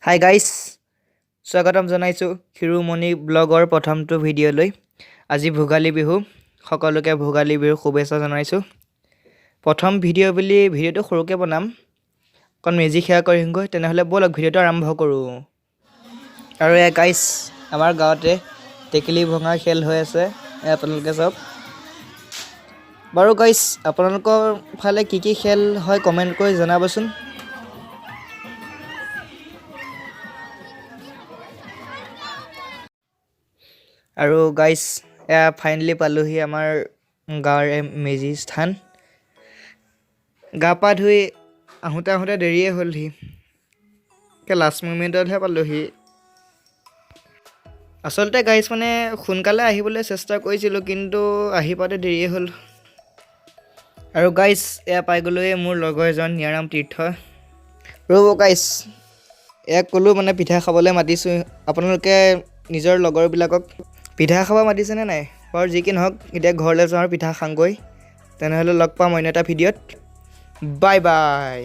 Hi guys, স্বাগতম জনাইছোঁ শিৰোমণি ব্লগৰ প্ৰথমটো ভিডিঅ'লৈ। আজি ভোগালী বিহু, সকলোকে ভোগালী বিহুৰ শুভেচ্ছা জনাইছোঁ। প্ৰথম ভিডিঅ' বুলি ভিডিঅ'টো সৰুকৈ বনাম, অকণ মেজি সেৱা কৰিমগৈ। তেনেহ'লে ব'লক ভিডিঅ'টো আৰম্ভ কৰোঁ। আৰু এয়া গাইজ, আমাৰ গাঁৱতে টেকেলি ভঙা খেল হৈ আছে, আপোনালোকে চাওক। বাৰু গাইজ, আপোনালোকৰ ফালে কি খেল হয় কমেণ্ট কৰি জনাবচোন। আৰু গাইজ, এয়া ফাইনেলি পালোহি আমাৰ গাঁৱৰ মেজি স্থান। গা পা ধুই আহোঁতে দেৰিয়ে হ'লহি, লাষ্ট মুমেণ্টতহে পালোহি। আচলতে গাইজ মানে সোনকালে আহিবলৈ চেষ্টা কৰিছিলোঁ, কিন্তু আহি পাওঁতে দেৰিয়ে হ'ল। আৰু গাইজ, এয়া পাই গ'লোৱে মোৰ লগৰ এজন নিয়াৰাম তীৰ্থ। ৰ'ব গাইজ, এয়া ক'লোঁ মানে পিঠা খাবলৈ মাতিছোঁ। আপোনালোকে নিজৰ লগৰবিলাকক পিঠা খাব মাতিছেনে নাই? বাৰু যি কি নহওক, এতিয়া ঘৰলৈ যাওঁ আৰু পিঠা খাওঁগৈ। তেনেহ'লে লগ পাম অন্য এটা ভিডিঅ'ত। Bye bye.